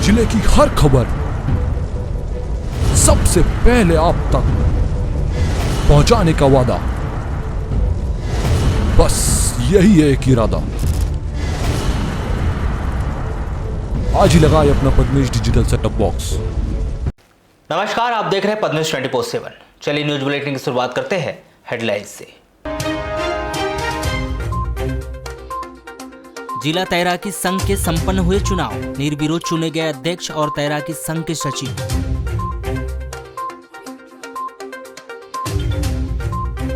जिले की हर खबर सबसे पहले आप तक पहुंचाने का वादा, बस यही है एक इरादा। आज ही लगाए अपना पद्मेश डिजिटल सेटअप बॉक्स। नमस्कार, आप देख रहे हैं पद्मेश 24/7। चलिए न्यूज बुलेटिन की शुरुआत करते हैं हेडलाइंस से। जिला तैराकी संघ के संपन्न हुए चुनाव, निर्विरोध चुने गए अध्यक्ष और तैराकी संघ के सचिव।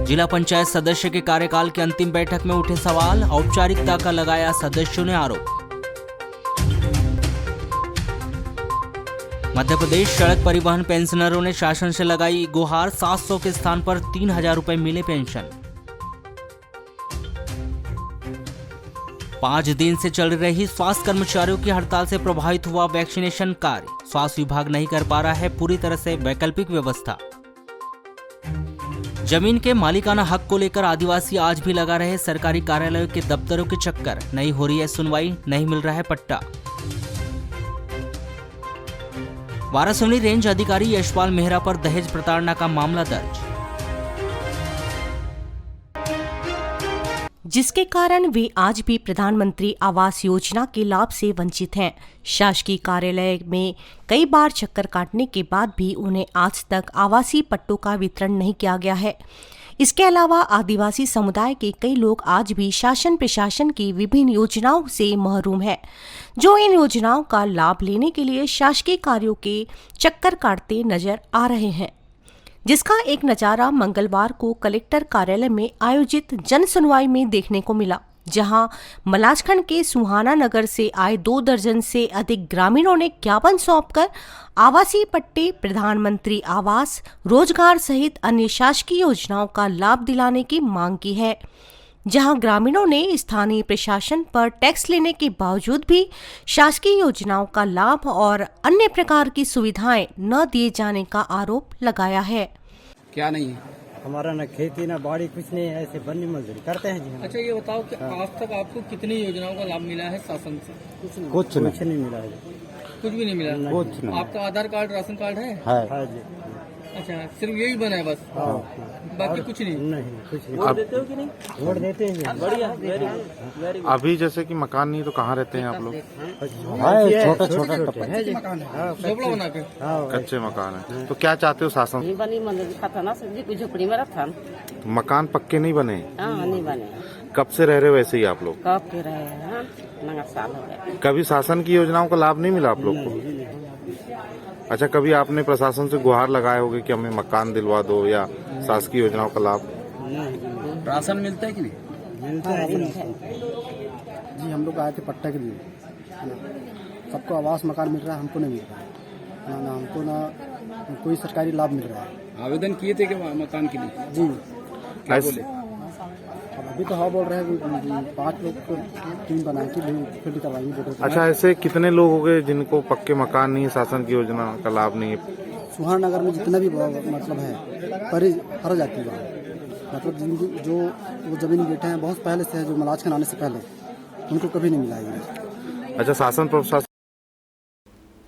जिला पंचायत सदस्य के कार्यकाल की अंतिम बैठक में उठे सवाल, औपचारिकता का लगाया सदस्यों ने आरोप। मध्य प्रदेश सड़क परिवहन पेंशनरों ने शासन से लगाई गुहार, 700 के स्थान पर 3000 रुपए मिले पेंशन। 5 दिन से चल रही स्वास्थ्य कर्मचारियों की हड़ताल से प्रभावित हुआ वैक्सीनेशन कार्य, स्वास्थ्य विभाग नहीं कर पा रहा है पूरी तरह से वैकल्पिक व्यवस्था। जमीन के मालिकाना हक को लेकर आदिवासी आज भी लगा रहे सरकारी कार्यालयों के दफ्तरों के चक्कर, नहीं हो रही है सुनवाई, नहीं मिल रहा है पट्टा। वारासिवनी रेंज अधिकारी यशपाल मेहरा पर दहेज प्रताड़ना का मामला दर्ज, जिसके कारण वे आज भी प्रधानमंत्री आवास योजना के लाभ से वंचित हैं। शासकीय कार्यालय में कई बार चक्कर काटने के बाद भी उन्हें आज तक आवासीय पट्टों का वितरण नहीं किया गया है। इसके अलावा आदिवासी समुदाय के कई लोग आज भी शासन प्रशासन की विभिन्न योजनाओं से महरूम हैं, जो इन योजनाओं का लाभ लेने के लिए शासकीय कार्यों के चक्कर काटते नजर आ रहे हैं, जिसका एक नजारा मंगलवार को कलेक्टर कार्यालय में आयोजित जन सुनवाई में देखने को मिला, जहां मलाजखंड के सुहाना नगर से आए 2 दर्जन से अधिक ग्रामीणों ने ज्ञापन सौंपकर आवासीय पट्टे, प्रधानमंत्री आवास, रोजगार सहित अन्य शासकीय योजनाओं का लाभ दिलाने की मांग की है। जहां ग्रामीणों ने स्थानीय प्रशासन पर टैक्स लेने के बावजूद भी शासकीय योजनाओं का लाभ और अन्य प्रकार की सुविधाएं न दिए जाने का आरोप लगाया है। क्या नहीं है हमारा न खेती न बाड़ी, कुछ नहीं है, ऐसे बन्नी मजदूरी करते हैं जी। अच्छा, ये बताओ कि आज तक आपको कितनी योजनाओं का लाभ मिला है शासन से? कुछ नहीं मिला है, कुछ भी नहीं मिला। कुछ नहीं। आपका आधार कार्ड, राशन कार्ड है? है जी। अच्छा, सिर्फ यही बना है बस? बाकी कुछ नहीं? नहीं, कुछ नहीं। वोट देते हो कि नहीं? वोट देते हैं। बढ़िया। अभी जैसे कि मकान नहीं तो कहाँ रहते हैं आप लोग? छोटा छोटा झोपड़ा बना के? कच्चे मकान है। तो क्या चाहते हो शासन? बनी मंदिर खाता ना सब्जी कुछ झोपड़ी में रखा। मकान पक्के नहीं बने? नहीं बने। कब से रह रहे हो वैसे ही आप लोग? कब के रहे हैं, नया साल हो गया। कभी शासन की योजनाओं का लाभ नहीं मिला आप लोग को? अच्छा, कभी आपने प्रशासन से गुहार लगाए होगे कि हमें मकान दिलवा दो या शासकीय योजनाओं का लाभ? राशन मिलता है कि नहीं? मिलता है जी। हम लोग आए थे पट्टा के लिए, सबको आवास मकान मिल रहा है, हमको नहीं मिल रहा है ना, हमको ना कोई सरकारी लाभ मिल रहा है। आवेदन किए थे कि मकान के लिए? जी। क्या बोले? अभी तो बोल रहे हैं 5 लोग को टीम बना के फिर करवाएंगे। अच्छा, ऐसे कितने लोग हो गए जिनको पक्के मकान नहीं है, शासन की योजना का लाभ नहीं है? सुहाना नगर में जितना भी मतलब है पर हर जाती है, मतलब जो वो जमीन बैठे हैं बहुत पहले से है, जो मलाजखंड आने से पहले, उनको कभी नहीं मिला है। अच्छा, शासन प्रशासन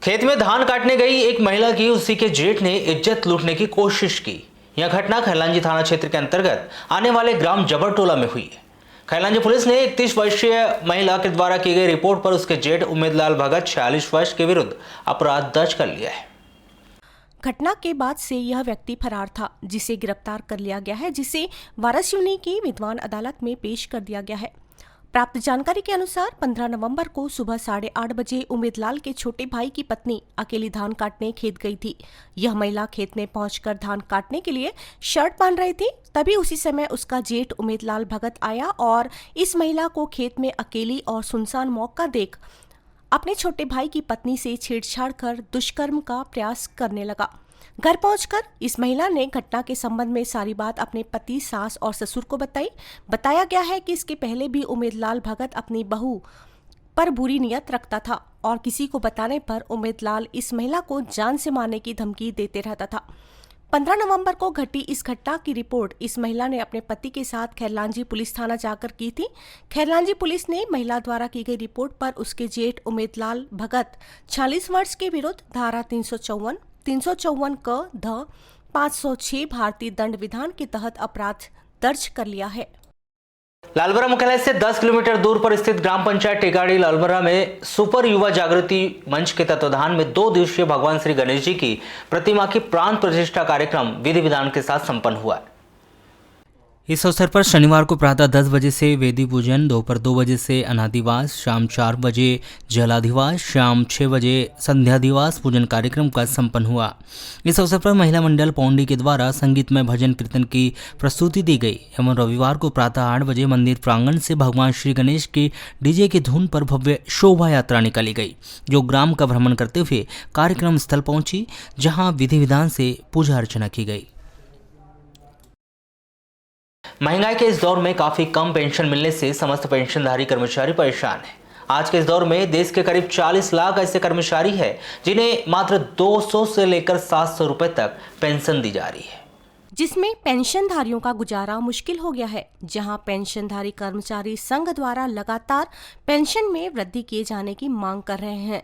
खेत में धान काटने गई एक महिला की उसी के जेठ ने इज्जत लूटने की कोशिश की। यह घटना खैलांजी थाना क्षेत्र के अंतर्गत आने वाले ग्राम जबरटोला में हुई है। खैलांजी पुलिस ने 31 वर्षीय महिला के द्वारा की गई रिपोर्ट पर उसके जेठ उम्मेदलाल भगत 46 वर्ष के विरुद्ध अपराध दर्ज कर लिया है। घटना के बाद से यह व्यक्ति फरार था, जिसे गिरफ्तार कर लिया गया है, जिसे वारासिवनी की विद्वान अदालत में पेश कर दिया गया है। प्राप्त जानकारी के अनुसार 15 नवंबर को सुबह 8:30 बजे उम्मेदलाल के छोटे भाई की पत्नी अकेली धान काटने खेत गई थी। यह महिला खेत में पहुंचकर धान काटने के लिए शर्ट बांध रही थी, तभी उसी समय उसका जेठ उम्मेदलाल भगत आया और इस महिला को खेत में अकेली और सुनसान मौका देख अपने छोटे भाई की पत्नी से छेड़छाड़ कर दुष्कर्म का प्रयास करने लगा। घर पहुंचकर इस महिला ने घटना के संबंध में सारी बात अपने पति, सास और ससुर को बताई। बताया गया है कि इसके पहले भी उम्मेदलाल भगत अपनी बहू पर बुरी नियत रखता था और किसी को बताने पर उम्मेदलाल इस महिला को जान से मारने की धमकी देते रहता था। 15 नवंबर को घटी इस घटना की रिपोर्ट इस महिला ने अपने पति के साथ खैरलांजी पुलिस थाना जाकर की थी। खैरलांजी पुलिस ने महिला द्वारा की गई रिपोर्ट पर उसके जेठ उमेदलाल भगत 46 वर्ष के विरुद्ध धारा 354 क ध 506 भारतीय दंड विधान के तहत अपराध दर्ज कर लिया है। लालबरा मुख्यालय से 10 किलोमीटर दूर पर स्थित ग्राम पंचायत टेकाड़ी लालबरा में सुपर युवा जागृति मंच के तत्वाधान में 2 दिवसीय भगवान श्री गणेश जी की प्रतिमा की प्राण प्रतिष्ठा कार्यक्रम विधि विधान के साथ संपन्न हुआ। इस अवसर पर शनिवार को प्रातः 10 बजे से वेदी पूजन, दोपहर 2 बजे से अनादिवास, शाम 4 बजे जलाधिवास, शाम 6 बजे संध्यादिवास पूजन कार्यक्रम का संपन्न हुआ। इस अवसर पर महिला मंडल पौंडी के द्वारा संगीतमय भजन कीर्तन की प्रस्तुति दी गई एवं रविवार को प्रातः 8 बजे मंदिर प्रांगण से भगवान श्री गणेश की डीजे की धुन पर भव्य शोभा यात्रा निकाली गई, जो ग्राम का भ्रमण करते हुए कार्यक्रम स्थल पहुंची, जहां विधि विधान से पूजा अर्चना की गई। महंगाई के इस दौर में काफी कम पेंशन मिलने से समस्त पेंशनधारी कर्मचारी परेशान हैं। आज के इस दौर में देश के करीब 40 लाख ऐसे कर्मचारी हैं जिन्हें मात्र 200 से लेकर 700 रुपए तक पेंशन दी जा रही है, जिसमें पेंशनधारियों का गुजारा मुश्किल हो गया है। जहां पेंशनधारी कर्मचारी संघ द्वारा लगातार पेंशन में वृद्धि किए जाने की मांग कर रहे हैं।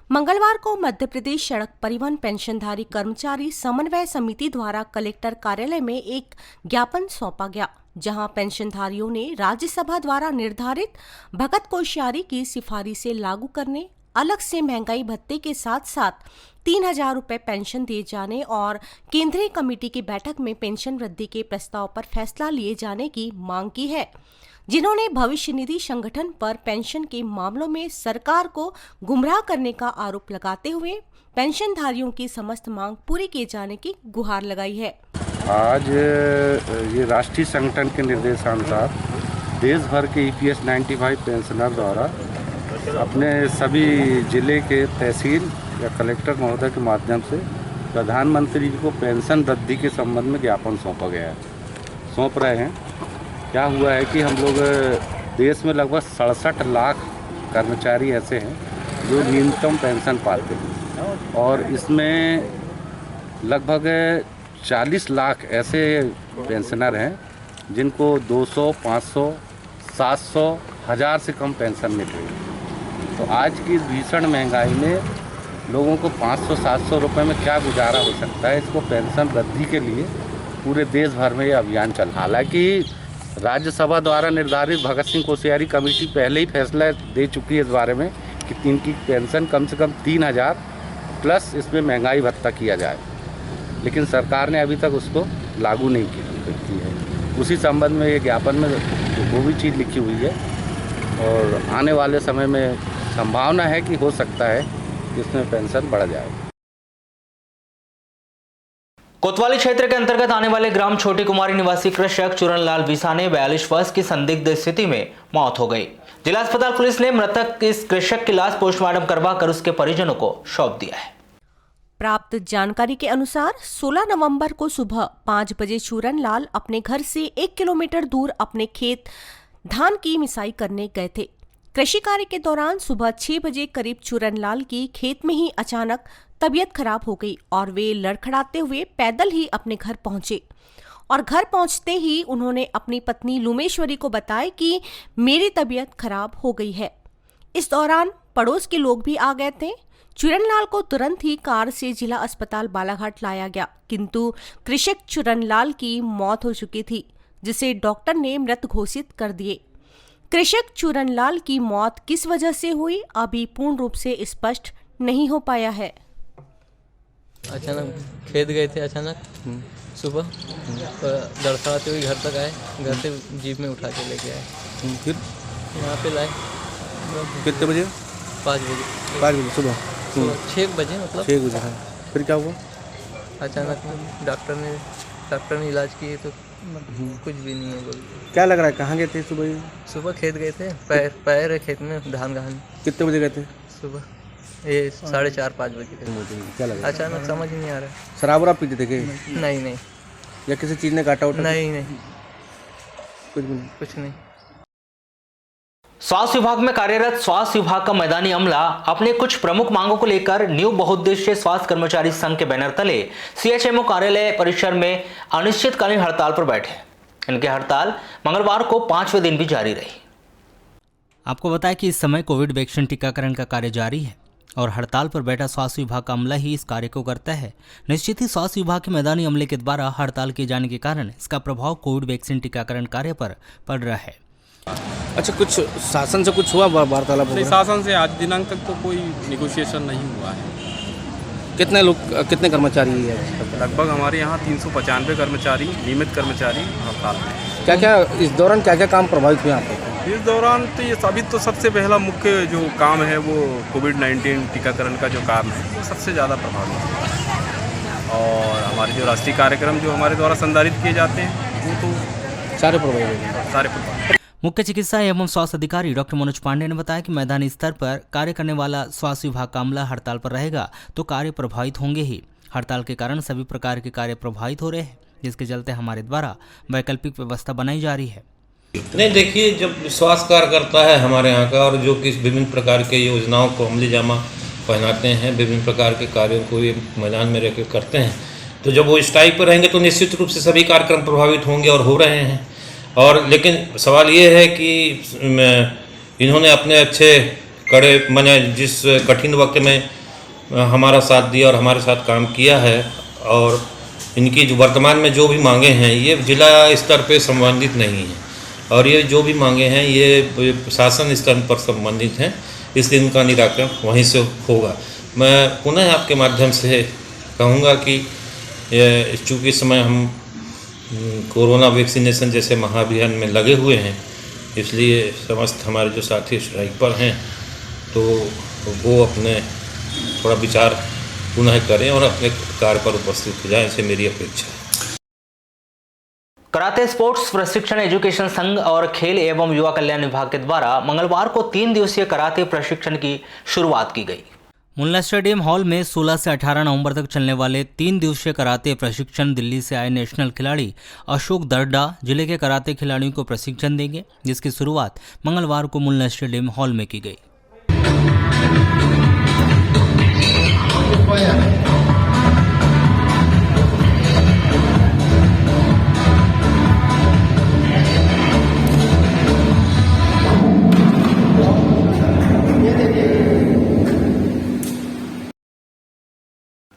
मंगलवार को मध्य प्रदेश सड़क परिवहन पेंशनधारी कर्मचारी समन्वय समिति द्वारा कलेक्टर कार्यालय में एक ज्ञापन सौंपा गया, जहां पेंशनधारियों ने राज्यसभा द्वारा निर्धारित भगत कोश्यारी की सिफारिशें लागू करने, अलग से महंगाई भत्ते के साथ साथ 3000 रुपए पेंशन दिए जाने और केंद्रीय कमेटी की बैठक में पेंशन वृद्धि के प्रस्ताव पर फैसला लिए जाने की मांग की है, जिन्होंने भविष्य निधि संगठन पर पेंशन के मामलों में सरकार को गुमराह करने का आरोप लगाते हुए पेंशनधारियों की समस्त मांग पूरी किए जाने की गुहार लगाई है। आज ये राष्ट्रीय संगठन के निर्देशानुसार देश भर के EPS 95 पेंशनर द्वारा अपने सभी जिले के तहसील या कलेक्टर महोदय के माध्यम से प्रधानमंत्री जी को पेंशन वृद्धि के संबंध में ज्ञापन सौंप रहे हैं। क्या हुआ है कि हम लोग देश में लगभग 67 लाख कर्मचारी ऐसे हैं जो न्यूनतम पेंशन पाते हैं और इसमें लगभग 40 लाख ऐसे पेंशनर हैं जिनको 200, 500, 700, 1000 से कम पेंशन मिल रही है। तो आज की भीषण महंगाई में लोगों को 500-700 रुपये में क्या गुजारा हो सकता है। इसको पेंशन वृद्धि के लिए पूरे देश भर में ये अभियान चल, हालांकि राज्यसभा द्वारा निर्धारित भगत सिंह कोश्यारी कमेटी पहले ही फैसला दे चुकी है इस बारे में कि इनकी पेंशन कम से कम 3000 प्लस इसमें महंगाई भत्ता किया जाए, लेकिन सरकार ने अभी तक उसको लागू नहीं की है। उसी संबंध में ये ज्ञापन में वो भी चीज़ लिखी हुई है और आने वाले समय में संभावना है कि हो सकता है कि इसमें पेंशन बढ़ जाए। कोतवाली क्षेत्र के अंतर्गत आने वाले ग्राम छोटी कुमारी निवासी कृषक चूरनलाल बिसाने 42 वर्ष की संदिग्ध स्थिति में मौत हो गई। जिला अस्पताल पुलिस ने मृतक इस कृषक की लाश पोस्टमार्टम करवाकर उसके परिजनों को सौंप दिया है। प्राप्त जानकारी के अनुसार 16 नवंबर को सुबह 5 बजे चूरनलाल अपने घर से 1 किलोमीटर दूर अपने खेत धान की मिसाई करने गए थे। कृषि कार्य के दौरान सुबह 6 बजे करीब चूरनलाल की खेत में ही अचानक तबीयत खराब हो गई और वे लड़खड़ाते हुए पैदल ही अपने घर पहुंचे और घर पहुंचते ही उन्होंने अपनी पत्नी लुमेश्वरी को बताया कि मेरी तबीयत खराब हो गई है। इस दौरान पड़ोस के लोग भी आ गए थे। चूरनलाल को तुरंत ही कार से जिला अस्पताल बालाघाट लाया गया, किंतु कृषक चूरनलाल की मौत हो चुकी थी, जिसे डॉक्टर ने मृत घोषित कर दिए। कृषक चूरनलाल की मौत किस वजह से हुई अभी पूर्ण रूप से स्पष्ट नहीं हो पाया है। अचानक खेत गए थे, अचानक सुबह लड़खड़ाते हुए घर तक आए, घर से जीप में उठा के लेके आए, फिर यहाँ पे लाए। कितने बजे? 5 बजे। 5 बजे सुबह? 6 बजे मतलब 6 बजे। हाँ, फिर क्या हुआ? अचानक डॉक्टर ने इलाज किए तो कुछ भी नहीं है बोल। क्या लग रहा है, कहाँ गए थे सुबह? सुबह खेत गए थे, पैर है खेत में धान गहन। कितने बजे गए थे? सुबह ये 4:30-5 बजे। क्या लगा? अचानक समझ नहीं आ रहा है। शराब वराब पीते थे क्या? नहीं। या किसी चीज़ ने काटा उठा? नहीं। कुछ भी नहीं। कुछ नहीं। स्वास्थ्य विभाग में कार्यरत स्वास्थ्य विभाग का मैदानी अमला अपने कुछ प्रमुख मांगों को लेकर न्यू बहुउद्देशीय स्वास्थ्य कर्मचारी संघ के बैनर तले सीएचएमओ कार्यालय परिसर में अनिश्चितकालीन हड़ताल पर बैठे। इनकी हड़ताल मंगलवार को 5वें दिन भी जारी रही। आपको बताया कि इस समय कोविड वैक्सीन टीकाकरण का कार्य जारी है और हड़ताल पर बैठा स्वास्थ्य विभाग का अमला ही इस कार्य को करता है। निश्चित ही स्वास्थ्य विभाग के मैदानी अमले के द्वारा हड़ताल किए जाने के कारण इसका प्रभाव कोविड वैक्सीन टीकाकरण कार्य पर पड़ रहा है। अच्छा, कुछ शासन से कुछ हुआ वार्तालाप? शासन से आज दिनांक तक तो कोई निगोशिएशन नहीं हुआ है। कितने कर्मचारी है? लगभग हमारे यहाँ 395 कर्मचारी, नियमित कर्मचारी हड़ताल में। क्या इस दौरान क्या काम प्रभावित हुए आपको? इस दौरान तो ये अभी तो सबसे पहला मुख्य जो काम है वो कोविड-19 टीकाकरण का जो काम है वो सबसे ज़्यादा प्रभावित है। और हमारे जो राष्ट्रीय कार्यक्रम जो हमारे द्वारा संचालित किए जाते हैं वो तो सारे प्रभावित। मुख्य चिकित्सा एवं स्वास्थ्य अधिकारी डॉक्टर मनोज पांडे ने बताया कि मैदानी स्तर पर कार्य करने वाला स्वास्थ्य विभाग का अमला हड़ताल पर रहेगा तो कार्य प्रभावित होंगे ही। हड़ताल के कारण सभी प्रकार के कार्य प्रभावित हो रहे हैं, जिसके चलते हमारे द्वारा वैकल्पिक व्यवस्था बनाई जा रही है। नहीं, देखिए, जब विश्वास कार्य करता है हमारे यहाँ का और जो कि विभिन्न प्रकार के योजनाओं को अमली जामा पहनाते हैं, विभिन्न प्रकार के कार्यों को ये मैदान में रह के करते हैं, तो जब वो स्ट्राइक पर रहेंगे तो निश्चित रूप से सभी कार्यक्रम प्रभावित होंगे और हो रहे हैं। और लेकिन सवाल ये है कि इन्होंने अपने अच्छे कड़े माने जिस कठिन वक्त में हमारा साथ दिया और हमारे साथ काम किया है और इनकी जो वर्तमान में जो भी मांगे हैं ये जिला स्तर पे संबंधित नहीं है और ये जो भी मांगे हैं ये शासन स्तर पर संबंधित हैं, इसलिए इनका निराकरण वहीं से होगा। मैं पुनः आपके माध्यम से कहूँगा कि चूँकि इस समय हम कोरोना वैक्सीनेशन जैसे महाअभियान में लगे हुए हैं, इसलिए समस्त हमारे जो साथी स्ट्राइक पर हैं तो वो अपने थोड़ा विचार पुनः करें और अपने कार्य पर उपस्थित हो जाएं, ऐसे मेरी अपेक्षा है। कराते स्पोर्ट्स प्रशिक्षण एजुकेशन संघ और खेल एवं युवा कल्याण विभाग के द्वारा मंगलवार को 3 दिवसीय कराते प्रशिक्षण की शुरुआत की गई। मुन्ना स्टेडियम हॉल में 16 से 18 नवंबर तक चलने वाले 3 दिवसीय कराते प्रशिक्षण दिल्ली से आए नेशनल खिलाड़ी अशोक दर्डा जिले के कराते खिलाड़ियों को प्रशिक्षण देंगे, जिसकी शुरुआत मंगलवार को मुन्ना स्टेडियम हॉल में की गई।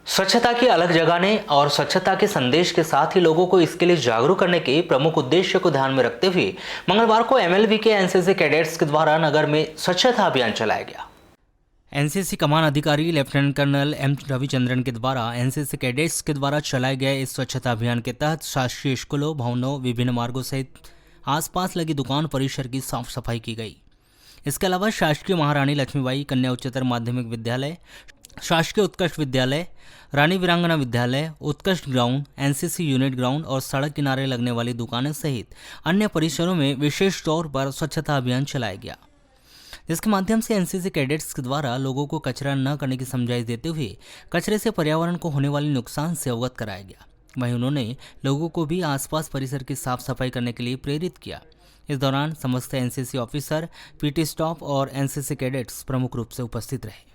स्वच्छता की अलग जगाने और स्वच्छता के संदेश के साथ ही लोगों को इसके लिए जागरूक करने के प्रमुख उद्देश्य को ध्यान में रखते हुए मंगलवार को एमएलवी के एनसीसी कैडेट्स के द्वारा नगर में स्वच्छता अभियान चलाया गया। एनसीसी कमान अधिकारी लेफ्टिनेंट कर्नल एम रविचंद्रन के द्वारा एनसीसी कैडेट्स के द्वारा चलाए गए इस स्वच्छता अभियान के तहत शासकीय स्कूलों, भवनों, विभिन्न मार्गों सहित आसपास लगी दुकान परिसर की साफ सफाई की गई। इसके अलावा शासकीय महारानी लक्ष्मीबाई कन्या उच्चतर माध्यमिक विद्यालय, शासकीय उत्कृष्ट विद्यालय, रानी वीरांगना विद्यालय, उत्कृष्ट ग्राउंड, एनसीसी यूनिट ग्राउंड और सड़क किनारे लगने वाली दुकानें सहित अन्य परिसरों में विशेष तौर पर स्वच्छता अभियान चलाया गया, जिसके माध्यम से एनसीसी कैडेट्स के द्वारा लोगों को कचरा न करने की समझाइश देते हुए कचरे से पर्यावरण को होने वाले नुकसान से अवगत कराया गया। वहीं उन्होंने लोगों को भी आसपास परिसर की साफ सफाई करने के लिए प्रेरित किया। इस दौरान समस्त एनसीसी ऑफिसर, पीटी स्टाफ और एनसीसी कैडेट्स प्रमुख रूप से उपस्थित रहे।